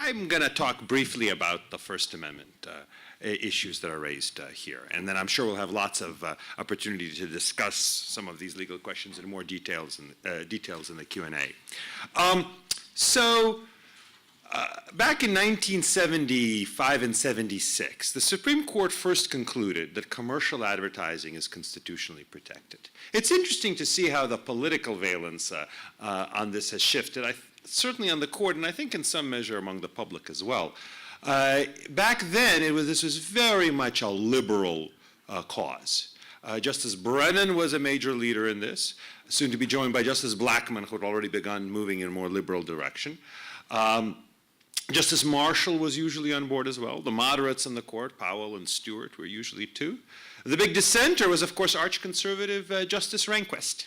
I'm going to talk briefly about the First Amendment issues that are raised here, and then I'm sure we'll have lots of opportunity to discuss some of these legal questions in more details in the Q&A. Back in 1975 and 76, the Supreme Court first concluded that commercial advertising is constitutionally protected. It's interesting to see how the political valence on this has shifted, certainly on the court, and I think in some measure among the public as well. Back then, this was very much a liberal cause. Justice Brennan was a major leader in this, soon to be joined by Justice Blackmun, who had already begun moving in a more liberal direction. Justice Marshall was usually on board as well. The moderates in the court, Powell and Stewart, were usually too. The big dissenter was, of course, arch-conservative Justice Rehnquist,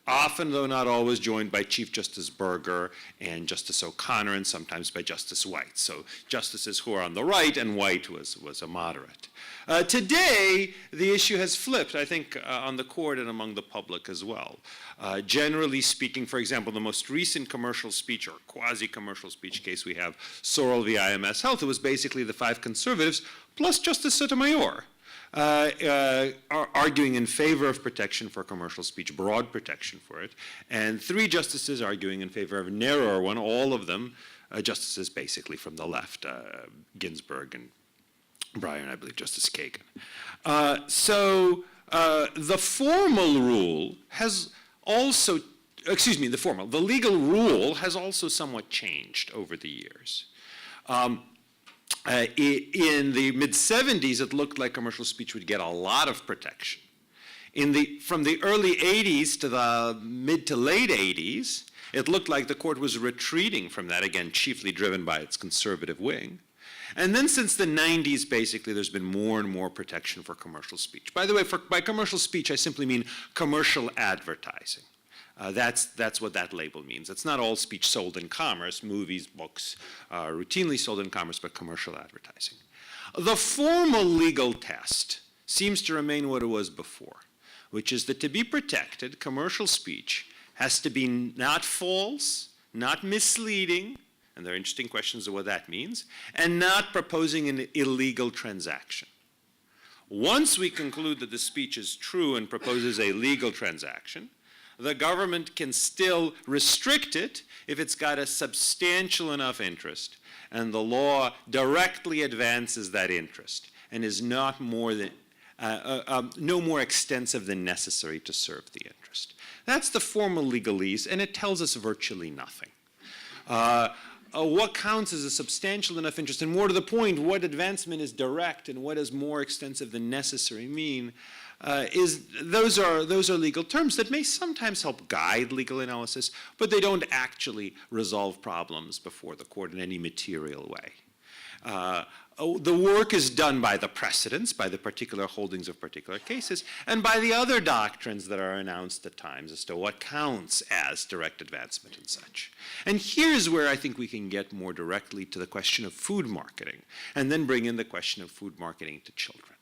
often, though not always, joined by Chief Justice Burger and Justice O'Connor, and sometimes by Justice White. So justices who are on the right, and White was a moderate. Today, the issue has flipped, I think, on the court and among the public as well. Generally speaking, for example, the most recent commercial speech or quasi-commercial speech case we have, Sorrell v. IMS Health, it was basically the 5 conservatives plus Justice Sotomayor arguing in favor of protection for commercial speech, broad protection for it, and 3 justices arguing in favor of a narrower one, all of them justices basically from the left, Ginsburg and Breyer, and I believe Justice Kagan. The formal rule has also, the legal rule has also somewhat changed over the years. In the mid-70s, it looked like commercial speech would get a lot of protection. From the early 80s to the mid to late 80s, it looked like the court was retreating from that, again, chiefly driven by its conservative wing. And then since the 90s, basically, there's been more and more protection for commercial speech. By the way, by commercial speech, I simply mean commercial advertising. That's what that label means. It's not all speech sold in commerce. Movies, books are routinely sold in commerce, but commercial advertising. The formal legal test seems to remain what it was before, which is that to be protected, commercial speech has to be not false, not misleading, and there are interesting questions of what that means, and not proposing an illegal transaction. Once we conclude that the speech is true and proposes a legal transaction, the government can still restrict it if it's got a substantial enough interest and the law directly advances that interest and is not more than, no more extensive than necessary to serve the interest. That's the formal legalese, and it tells us virtually nothing. What counts as a substantial enough interest, and more to the point, what advancement is direct and what does more extensive than necessary mean, those are legal terms that may sometimes help guide legal analysis, but they don't actually resolve problems before the court in any material way. The work is done by the precedents, by the particular holdings of particular cases, and by the other doctrines that are announced at times as to what counts as direct advancement and such. And here's where I think we can get more directly to the question of food marketing, and then bring in the question of food marketing to children.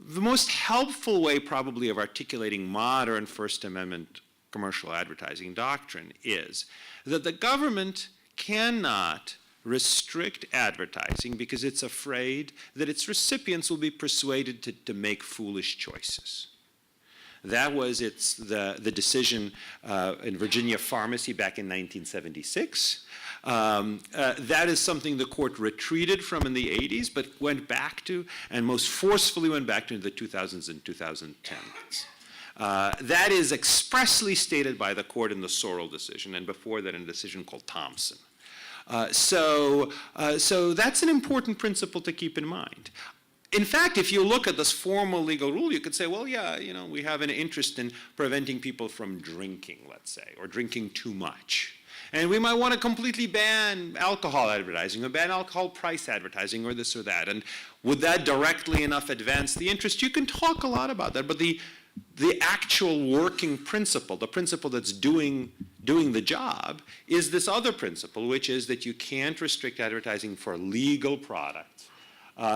The most helpful way probably of articulating modern First Amendment commercial advertising doctrine is that the government cannot restrict advertising because it's afraid that its recipients will be persuaded to make foolish choices. That was the decision in Virginia Pharmacy back in 1976. That is something the court retreated from in the 80s, but went back to, and most forcefully went back to in the 2000s and 2010s. That is expressly stated by the court in the Sorrell decision, and before that in a decision called Thompson. So that's an important principle to keep in mind. In fact, if you look at this formal legal rule, you could say, well, yeah, we have an interest in preventing people from drinking, let's say, or drinking too much. And we might want to completely ban alcohol advertising or ban alcohol price advertising or this or that. And would that directly enough advance the interest? You can talk a lot about that, but the actual working principle, the principle that's doing the job, is this other principle, which is that you can't restrict advertising for legal products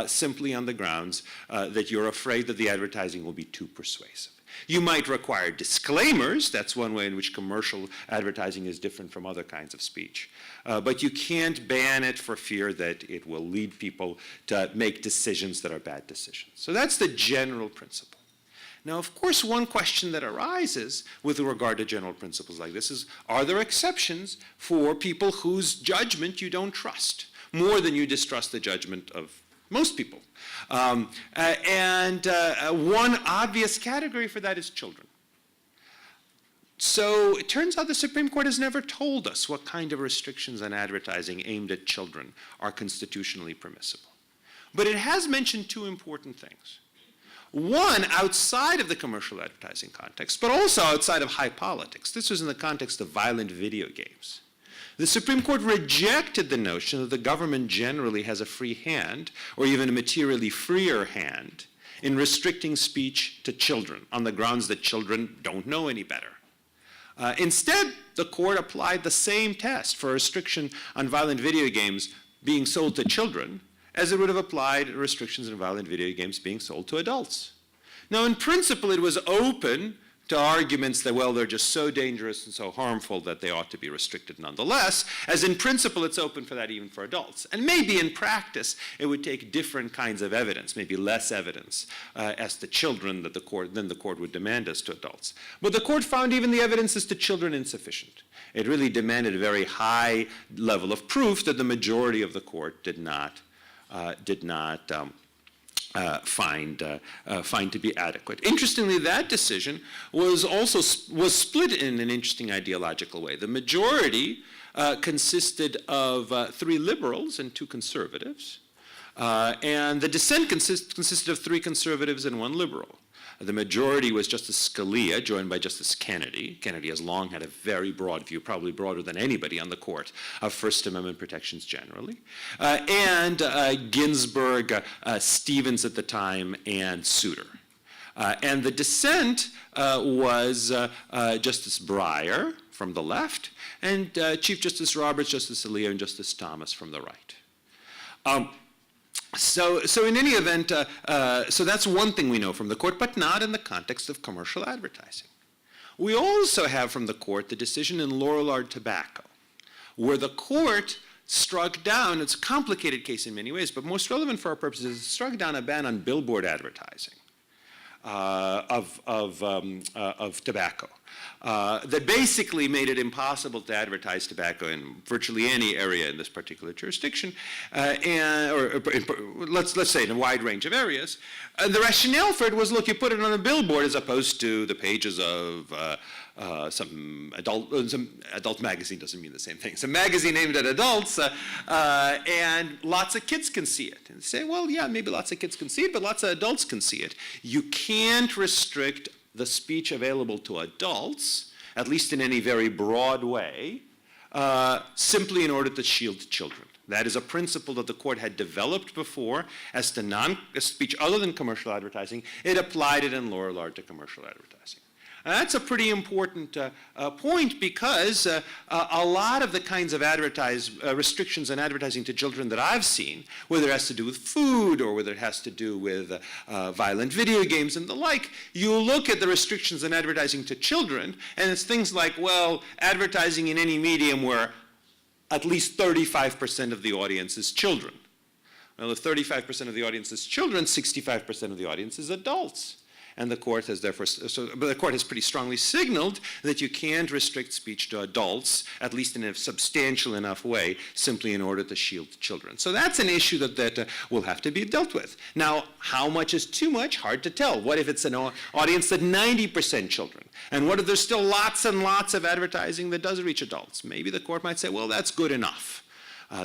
simply on the grounds that you're afraid that the advertising will be too persuasive. You might require disclaimers. That's one way in which commercial advertising is different from other kinds of speech. But you can't ban it for fear that it will lead people to make decisions that are bad decisions. So that's the general principle. Now, of course, one question that arises with regard to general principles like this is, are there exceptions for people whose judgment you don't trust, more than you distrust the judgment of most people? One obvious category for that is children. So it turns out the Supreme Court has never told us what kind of restrictions on advertising aimed at children are constitutionally permissible. But it has mentioned two important things. One, outside of the commercial advertising context, but also outside of high politics. This was in the context of violent video games. The Supreme Court rejected the notion that the government generally has a free hand, or even a materially freer hand, in restricting speech to children on the grounds that children don't know any better. Instead, the court applied the same test for restriction on violent video games being sold to children as it would have applied restrictions on violent video games being sold to adults. Now, in principle, it was open to arguments that, well, they're just so dangerous and so harmful that they ought to be restricted nonetheless, as in principle, it's open for that even for adults. And maybe in practice, it would take different kinds of evidence, maybe less evidence as to children than the court would demand as to adults. But the court found even the evidence as to children insufficient. It really demanded a very high level of proof that the majority of the court did not find to be adequate. Interestingly, that decision was split in an interesting ideological way. The majority consisted of 3 liberals and 2 conservatives, and the dissent consisted of 3 conservatives and 1 liberal. The majority was Justice Scalia, joined by Justice Kennedy. Kennedy has long had a very broad view, probably broader than anybody on the court, of First Amendment protections generally. And Ginsburg, Stevens at the time, and Souter. And the dissent was Justice Breyer from the left, and Chief Justice Roberts, Justice Alito, and Justice Thomas from the right. So in any event, so that's one thing we know from the court, but not in the context of commercial advertising. We also have from the court the decision in Lorillard Tobacco, where the court struck down, it's a complicated case in many ways, but most relevant for our purposes, struck down a ban on billboard advertising of tobacco. That basically made it impossible to advertise tobacco in virtually any area in this particular jurisdiction, let's say in a wide range of areas. The rationale for it was, look, you put it on a billboard as opposed to the pages of some adult magazine. Doesn't mean the same thing. Some magazine aimed at adults, and lots of kids can see it. And say, well, yeah, maybe lots of kids can see it, but lots of adults can see it. You can't restrict the speech available to adults, at least in any very broad way, simply in order to shield children. That is a principle that the court had developed before as to speech other than commercial advertising. It applied it in Lorillard to commercial advertising. And that's a pretty important point, because a lot of the kinds of restrictions on advertising to children that I've seen, whether it has to do with food or whether it has to do with violent video games and the like, you look at the restrictions on advertising to children, and it's things like, well, advertising in any medium where at least 35% of the audience is children. Well, if 35% of the audience is children, 65% of the audience is adults. And the court has therefore, but the court has pretty strongly signaled that you can't restrict speech to adults, at least in a substantial enough way, simply in order to shield children. So that's an issue that will have to be dealt with. Now, how much is too much? Hard to tell. What if it's an audience that 90% children? And what if there's still lots and lots of advertising that does reach adults? Maybe the court might say, well, that's good enough.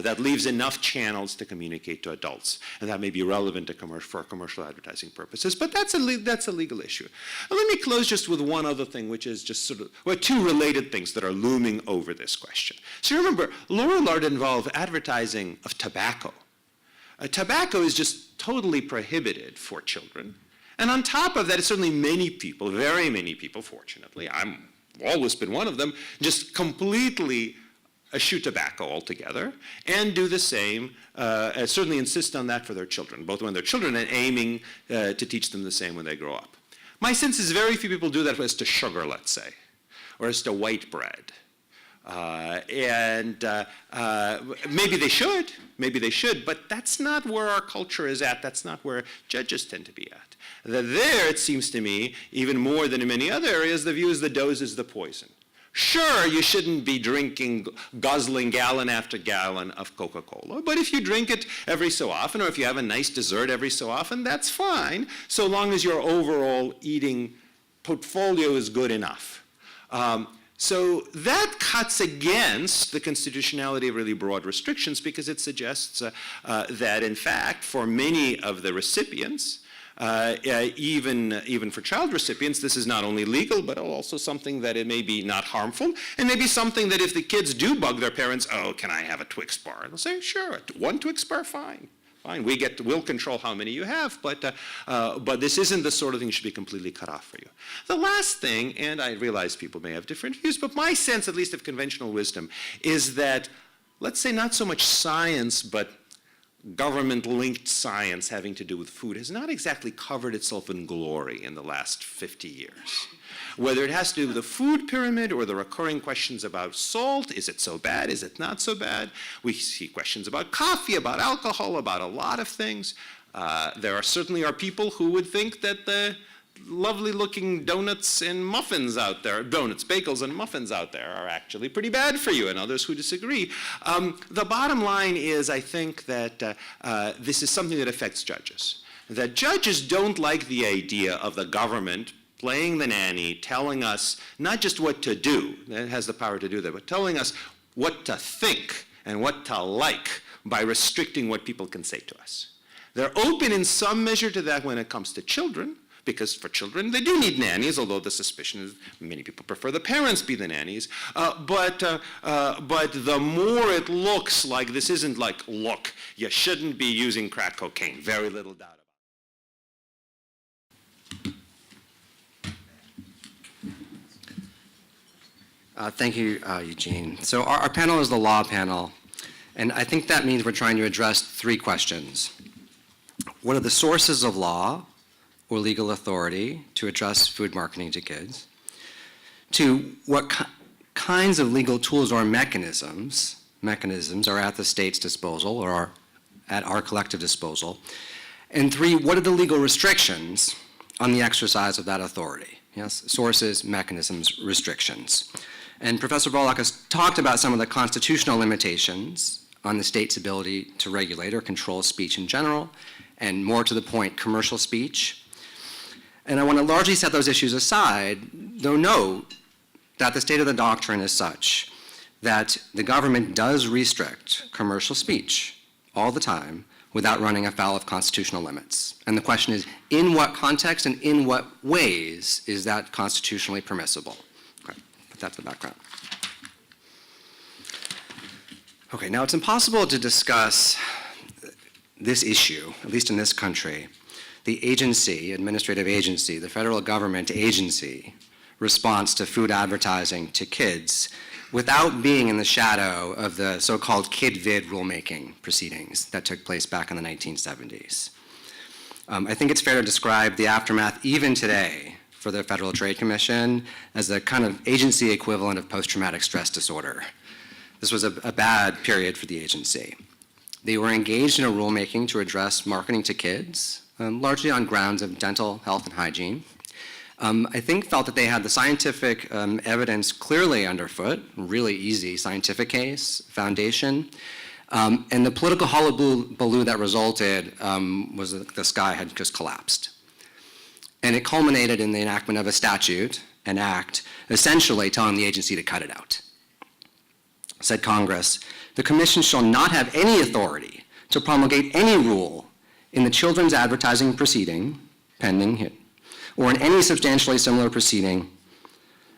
That leaves enough channels to communicate to adults, and that may be relevant for commercial advertising purposes, but that's a legal issue. Let me close just with one other thing, which is just sort of, well, 2 related things that are looming over this question. So remember, Lorillard involved advertising of tobacco. Tobacco is just totally prohibited for children, and on top of that, certainly many people, very many people, fortunately, I've always been one of them, just completely eschew tobacco altogether, and do the same, certainly insist on that for their children, both when they're children and aiming to teach them the same when they grow up. My sense is very few people do that as to sugar, let's say, or as to white bread. Maybe they should, but that's not where our culture is at. That's not where judges tend to be at. There, it seems to me, even more than in many other areas, the view is the dose is the poison. Sure, you shouldn't be guzzling gallon after gallon of Coca-Cola, but if you drink it every so often, or if you have a nice dessert every so often, that's fine, so long as your overall eating portfolio is good enough. So that cuts against the constitutionality of really broad restrictions, because it suggests that, in fact, for many of the recipients, even for child recipients, this is not only legal, but also something that it may be not harmful, and maybe something that if the kids do bug their parents, oh, can I have a Twix bar? They'll say, sure, one Twix bar, fine. Fine, we'll control how many you have, but this isn't the sort of thing that should be completely cut off for you. The last thing, and I realize people may have different views, but my sense, at least of conventional wisdom, is that, let's say not so much science, but government-linked science having to do with food has not exactly covered itself in glory in the last 50 years. Whether it has to do with the food pyramid or the recurring questions about salt, is it so bad, is it not so bad? We see questions about coffee, about alcohol, about a lot of things. There certainly are people who would think that the lovely looking donuts and muffins out there, bagels and muffins out there are actually pretty bad for you, and others who disagree. The bottom line is, I think that this is something that affects judges. That judges don't like the idea of the government playing the nanny, telling us not just what to do, it has the power to do that, but telling us what to think and what to like by restricting what people can say to us. They're open in some measure to that when it comes to children, because for children, they do need nannies, although the suspicion is many people prefer the parents be the nannies. But the more it looks like this isn't like, look, you shouldn't be using crack cocaine, very little doubt about it. Thank you, Eugene. So our panel is the law panel, and I think that means we're trying to address three questions. What are the sources of law or legal authority to address food marketing to kids? Two, what kinds of legal tools or mechanisms are at the state's disposal or are at our collective disposal? And three, what are the legal restrictions on the exercise of that authority? Yes, sources, mechanisms, restrictions. And Professor Volokh has talked about some of the constitutional limitations on the state's ability to regulate or control speech in general, and more to the point, commercial speech. And I want to largely set those issues aside, though note that the state of the doctrine is such that the government does restrict commercial speech all the time without running afoul of constitutional limits. And the question is, in what context and in what ways is that constitutionally permissible? Okay, put that to the background. Okay, now it's impossible to discuss this issue, at least in this country, the agency, administrative agency, the federal government agency response to food advertising to kids without being in the shadow of the so-called KidVid rulemaking proceedings that took place back in the 1970s. I think it's fair to describe the aftermath even today for the Federal Trade Commission as a kind of agency equivalent of post-traumatic stress disorder. This was a bad period for the agency. They were engaged in a rulemaking to address marketing to kids, largely on grounds of dental health and hygiene. I think felt that they had the scientific evidence clearly underfoot, really easy scientific case, foundation, and the political hullabaloo that resulted was that the sky had just collapsed. And it culminated in the enactment of a statute, an act, essentially telling the agency to cut it out. Said Congress, the commission shall not have any authority to promulgate any rule in the children's advertising proceeding, pending hit, or in any substantially similar proceeding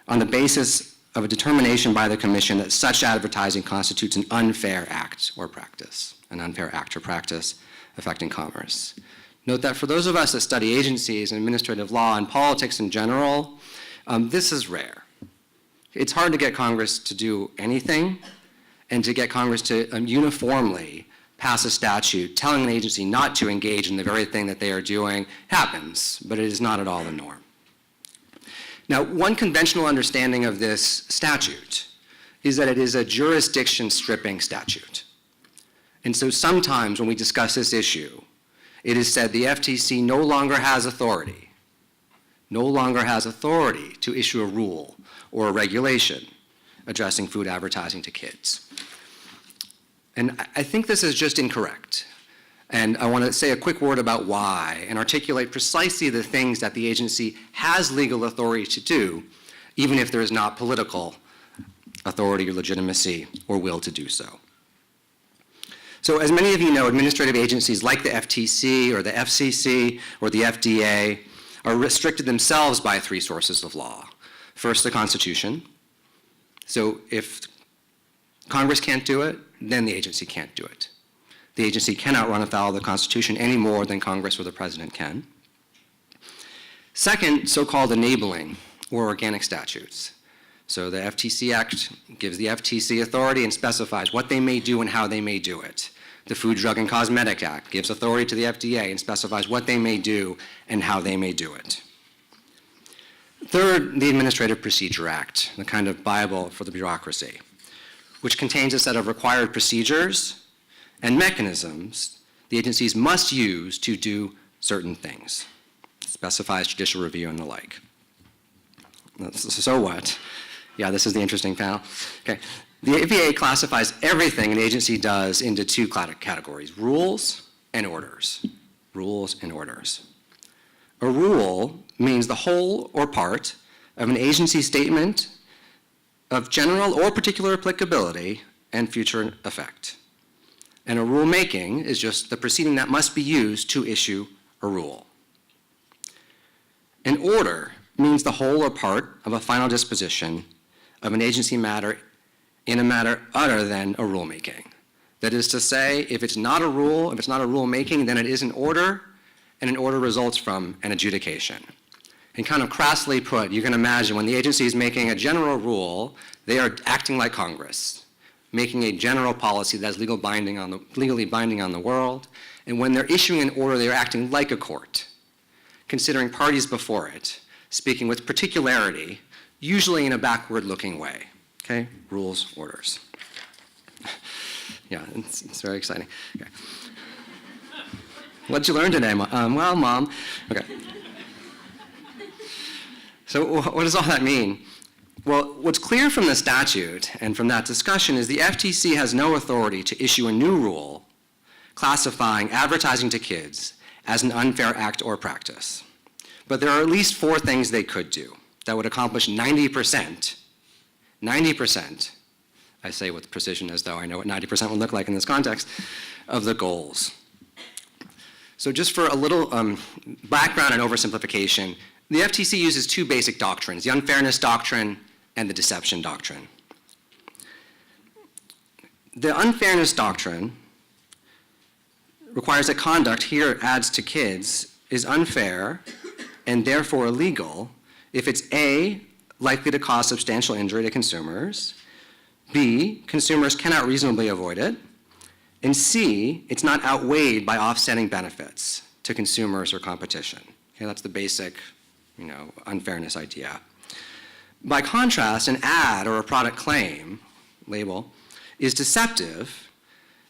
on the basis of a determination by the commission that such advertising constitutes an unfair act or practice, affecting commerce. Note that for those of us that study agencies and administrative law and politics in general, this is rare. It's hard to get Congress to do anything and to get Congress to uniformly pass a statute telling an agency not to engage in the very thing that they are doing happens, but it is not at all the norm. Now, one conventional understanding of this statute is that it is a jurisdiction stripping statute. And so sometimes when we discuss this issue, it is said the FTC no longer has authority to issue a rule or a regulation addressing food advertising to kids. And I think this is just incorrect. And I want to say a quick word about why and articulate precisely the things that the agency has legal authority to do, even if there is not political authority or legitimacy or will to do so. So as many of you know, administrative agencies like the FTC or the FCC or the FDA are restricted themselves by three sources of law. First, the Constitution. So if Congress can't do it, then the agency can't do it. The agency cannot run afoul of the Constitution any more than Congress or the President can. Second, so-called enabling or organic statutes. So the FTC Act gives the FTC authority and specifies what they may do and how they may do it. The Food, Drug, and Cosmetic Act gives authority to the FDA and specifies what they may do and how they may do it. Third, the Administrative Procedure Act, the kind of Bible for the bureaucracy, which contains a set of required procedures and mechanisms the agencies must use to do certain things. It specifies judicial review and the like. So what? Yeah, this is the interesting panel. Okay. The APA classifies everything an agency does into two categories: rules and orders. Rules and orders. A rule means the whole or part of an agency statement of general or particular applicability and future effect. And a rulemaking is just the proceeding that must be used to issue a rule. An order means the whole or part of a final disposition of an agency matter in a matter other than a rulemaking. That is to say, if it's not a rule, if it's not a rulemaking, then it is an order, and an order results from an adjudication. And kind of crassly put, you can imagine when the agency is making a general rule, they are acting like Congress, making a general policy that's legally binding on the world. And when they're issuing an order, they're acting like a court, considering parties before it, speaking with particularity, usually in a backward-looking way. Okay, rules, orders. Yeah, it's very exciting. Okay. What'd you learn today? Well, Mom. Okay. So what does all that mean? Well, what's clear from the statute and from that discussion is the FTC has no authority to issue a new rule classifying advertising to kids as an unfair act or practice. But there are at least four things they could do that would accomplish 90%, I say with precision as though I know what 90% would look like in this context, of the goals. So just for a little background and oversimplification, the FTC uses two basic doctrines, the unfairness doctrine and the deception doctrine. The unfairness doctrine requires that conduct, here adds to kids, is unfair and therefore illegal if it's A, likely to cause substantial injury to consumers, B, consumers cannot reasonably avoid it, and C, it's not outweighed by offsetting benefits to consumers or competition. Okay, that's the basic, unfairness idea. By contrast, an ad or a product claim, label, is deceptive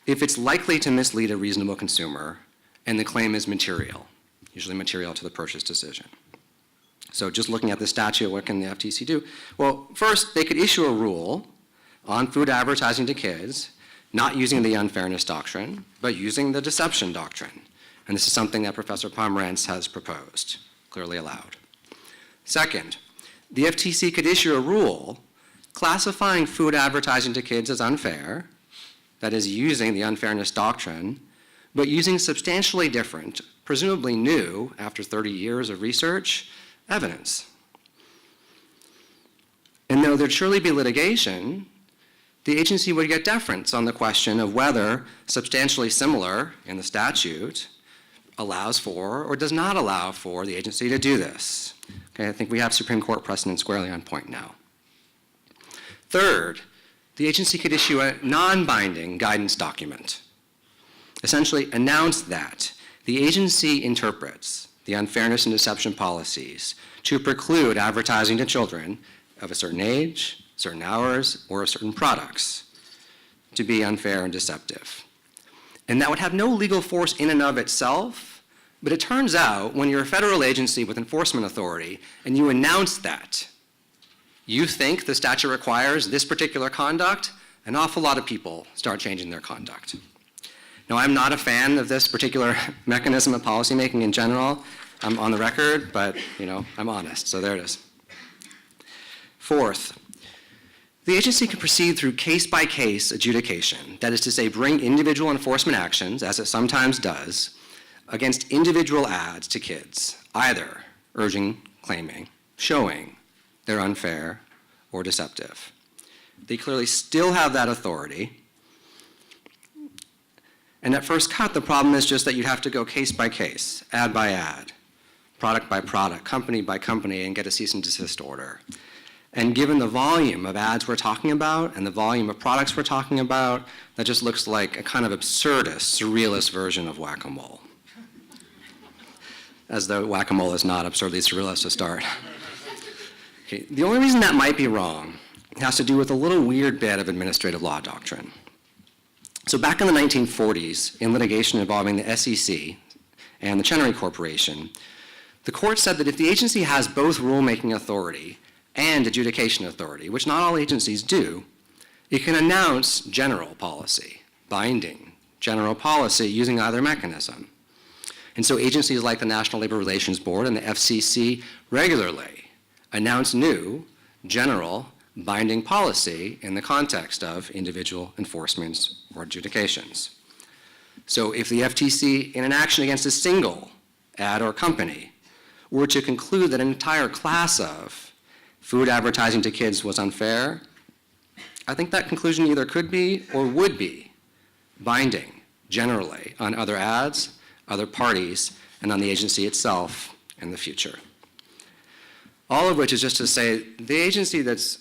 if it's likely to mislead a reasonable consumer and the claim is material, usually material to the purchase decision. So just looking at the statute, what can the FTC do? Well, first, they could issue a rule on food advertising to kids, not using the unfairness doctrine, but using the deception doctrine. And this is something that Professor Pomerantz has proposed, clearly allowed. Second, the FTC could issue a rule classifying food advertising to kids as unfair, that is using the unfairness doctrine, but using substantially different, presumably new, after 30 years of research, evidence. And though there'd surely be litigation, the agency would get deference on the question of whether substantially similar in the statute allows for or does not allow for the agency to do this. Okay, I think we have Supreme Court precedent squarely on point now. Third, the agency could issue a non-binding guidance document. Essentially announce that the agency interprets the unfairness and deception policies to preclude advertising to children of a certain age, certain hours, or of certain products to be unfair and deceptive. And that would have no legal force in and of itself, but it turns out when you're a federal agency with enforcement authority and you announce that you think the statute requires this particular conduct, an awful lot of people start changing their conduct. Now, I'm not a fan of this particular mechanism of policymaking in general. I'm on the record, but I'm honest, so there it is. Fourth, the agency can proceed through case-by-case adjudication, that is to say, bring individual enforcement actions, as it sometimes does, against individual ads to kids, either urging, claiming, showing they're unfair or deceptive. They clearly still have that authority. And at first cut, the problem is just that you'd have to go case by case, ad by ad, product by product, company by company, and get a cease and desist order. And given the volume of ads we're talking about and the volume of products we're talking about, that just looks like a kind of absurdist, surrealist version of whack-a-mole. As though whack-a-mole is not absurdly surrealist to start. Okay, the only reason that might be wrong has to do with a little weird bit of administrative law doctrine. So back in the 1940s, in litigation involving the SEC and the Chenery Corporation, the court said that if the agency has both rulemaking authority and adjudication authority, which not all agencies do, it can announce general policy, binding general policy using either mechanism. And so agencies like the National Labor Relations Board and the FCC regularly announce new, general, binding policy in the context of individual enforcements or adjudications. So if the FTC, in an action against a single ad or company, were to conclude that an entire class of food advertising to kids was unfair, I think that conclusion either could be or would be binding generally on other ads, other parties, and on the agency itself in the future. All of which is just to say the agency that's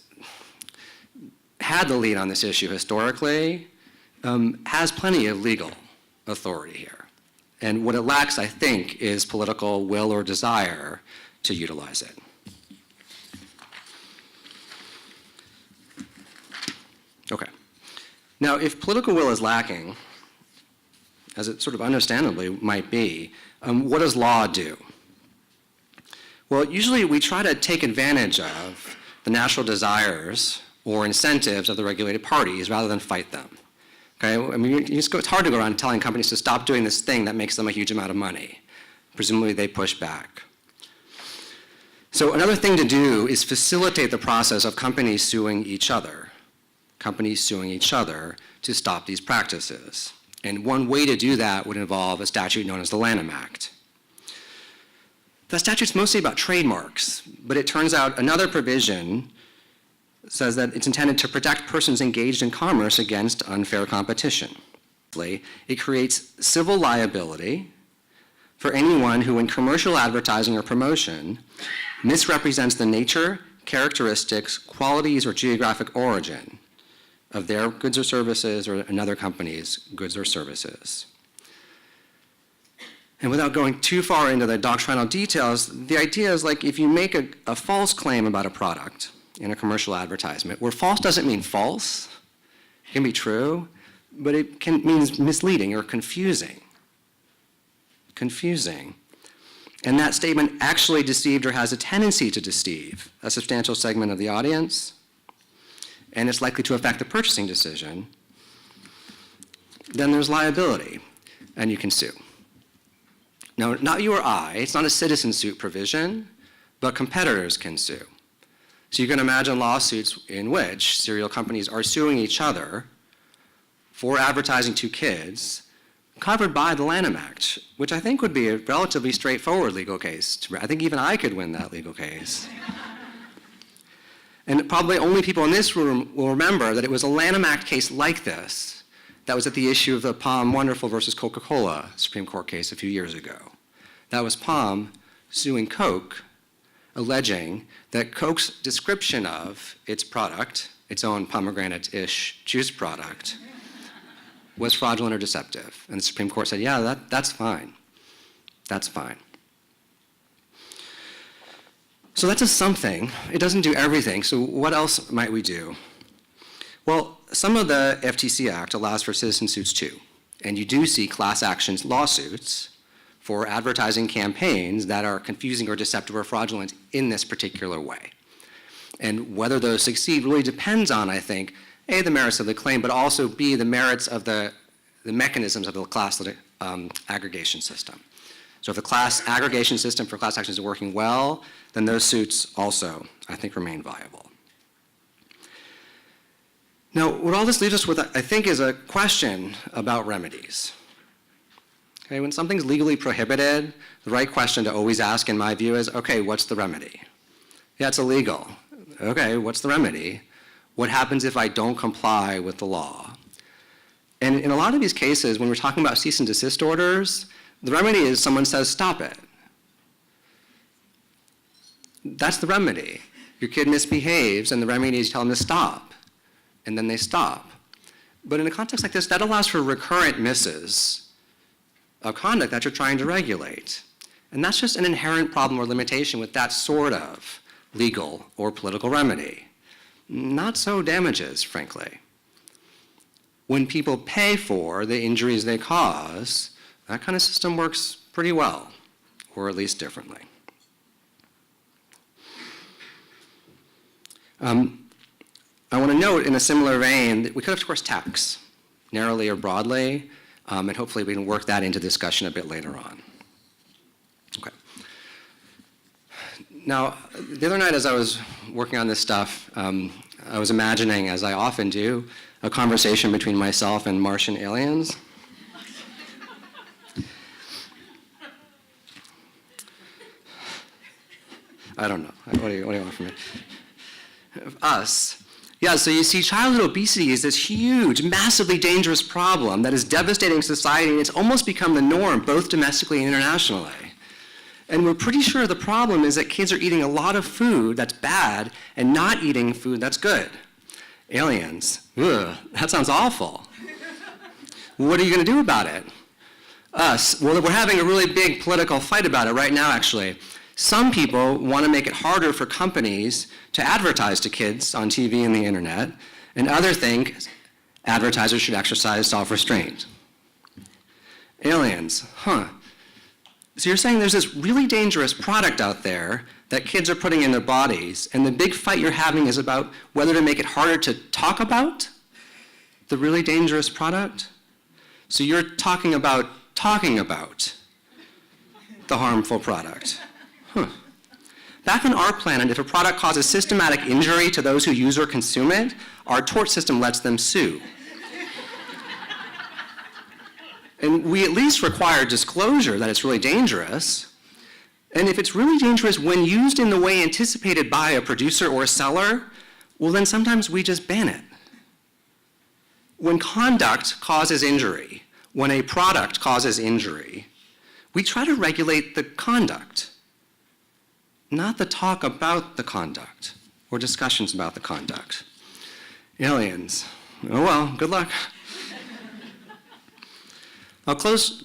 had the lead on this issue historically has plenty of legal authority here. And what it lacks, I think, is political will or desire to utilize it. Okay. Now, if political will is lacking, as it sort of understandably might be, what does law do? Well, usually we try to take advantage of the natural desires or incentives of the regulated parties rather than fight them. Okay? I mean, it's hard to go around telling companies to stop doing this thing that makes them a huge amount of money. Presumably they push back. So another thing to do is facilitate the process of companies suing each other to stop these practices. And one way to do that would involve a statute known as the Lanham Act. The statute's mostly about trademarks, but it turns out another provision says that it's intended to protect persons engaged in commerce against unfair competition. It creates civil liability for anyone who in commercial advertising or promotion misrepresents the nature, characteristics, qualities, or geographic origin of their goods or services or another company's goods or services. And without going too far into the doctrinal details, the idea is like if you make a false claim about a product in a commercial advertisement, where false doesn't mean false, it can be true, but it means misleading or confusing. Confusing. And that statement actually deceived or has a tendency to deceive a substantial segment of the audience, and it's likely to affect the purchasing decision, then there's liability, and you can sue. Now, not you or I, it's not a citizen suit provision, but competitors can sue. So you can imagine lawsuits in which cereal companies are suing each other for advertising to kids covered by the Lanham Act, which I think would be a relatively straightforward legal case. I think even I could win that legal case. And probably only people in this room will remember that it was a Lanham Act case like this that was at the issue of the Palm Wonderful versus Coca-Cola Supreme Court case a few years ago. That was Palm suing Coke, alleging that Coke's description of its product, its own pomegranate-ish juice product, was fraudulent or deceptive. And the Supreme Court said, yeah, that's fine. That's fine. So that does something. It doesn't do everything. So what else might we do? Well, some of the FTC Act allows for citizen suits too. And you do see class actions lawsuits for advertising campaigns that are confusing or deceptive or fraudulent in this particular way. And whether those succeed really depends on, I think, A, the merits of the claim, but also B, the merits of the mechanisms of the class aggregation system. So if the class aggregation system for class actions is working well, then those suits also, I think, remain viable. Now, what all this leaves us with, I think, is a question about remedies. Okay, when something's legally prohibited, the right question to always ask, in my view, is, okay, what's the remedy? Yeah, it's illegal. Okay, what's the remedy? What happens if I don't comply with the law? And in a lot of these cases, when we're talking about cease and desist orders, the remedy is someone says, stop it. That's the remedy. Your kid misbehaves, and the remedy is you tell them to stop. And then they stop. But in a context like this, that allows for recurrent misses of conduct that you're trying to regulate. And that's just an inherent problem or limitation with that sort of legal or political remedy. Not so damages, frankly. When people pay for the injuries they cause, that kind of system works pretty well, or at least differently. I want to note in a similar vein that we could, of course, tax, narrowly or broadly, and hopefully we can work that into discussion a bit later on. Okay. Now, the other night as I was working on this stuff, I was imagining, as I often do, a conversation between myself and Martian aliens. I don't know. What do you want from me? Us. Yeah, so you see, childhood obesity is this huge, massively dangerous problem that is devastating society, and it's almost become the norm, both domestically and internationally. And we're pretty sure the problem is that kids are eating a lot of food that's bad and not eating food that's good. Aliens. Ugh, that sounds awful. What are you going to do about it? Us. Well, we're having a really big political fight about it right now, actually. Some people want to make it harder for companies to advertise to kids on TV and the internet, and others think advertisers should exercise self-restraint. Aliens, huh. So you're saying there's this really dangerous product out there that kids are putting in their bodies, and the big fight you're having is about whether to make it harder to talk about the really dangerous product? So you're talking about the harmful product. Huh. Back on our planet, if a product causes systematic injury to those who use or consume it, our tort system lets them sue. And we at least require disclosure that it's really dangerous. And if it's really dangerous when used in the way anticipated by a producer or a seller, well, then sometimes we just ban it. When conduct causes injury, when a product causes injury, we try to regulate the conduct, not the talk about the conduct or discussions about the conduct. Aliens. Oh well, good luck. I'll close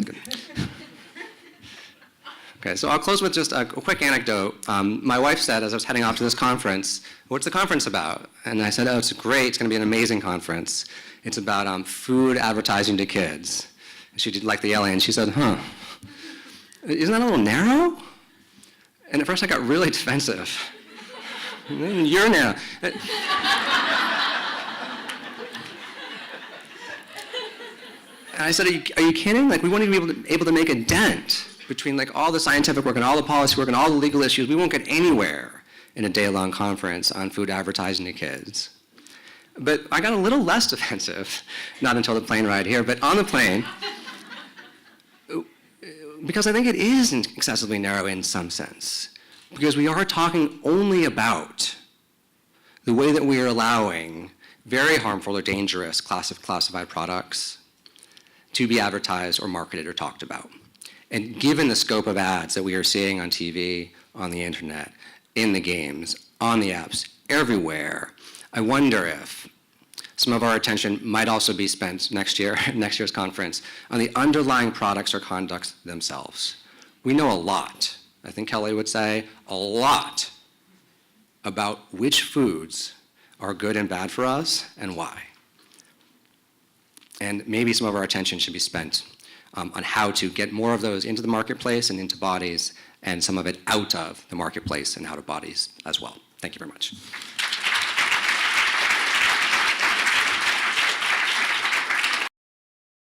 good. Okay, so I'll close with just a quick anecdote. My wife said, as I was heading off to this conference, what's the conference about? And I said, oh, it's great, it's gonna be an amazing conference. It's about food advertising to kids. She did like the alien, she said, huh, isn't that a little narrow? And at first I got really defensive. You're now. And I said, are you kidding? Like, we won't even be able to make a dent between like all the scientific work and all the policy work and all the legal issues. We won't get anywhere in a day-long conference on food advertising to kids. But I got a little less defensive, not until the plane ride here, but on the plane, because I think it is excessively narrow in some sense. Because we are talking only about the way that we are allowing very harmful or dangerous classified products to be advertised or marketed or talked about. And given the scope of ads that we are seeing on TV, on the internet, in the games, on the apps, everywhere, I wonder if some of our attention might also be spent next year's conference, on the underlying products or conducts themselves. We know a lot I think Kelly would say, a lot about which foods are good and bad for us and why. And maybe some of our attention should be spent on how to get more of those into the marketplace and into bodies, and some of it out of the marketplace and out of bodies as well. Thank you very much.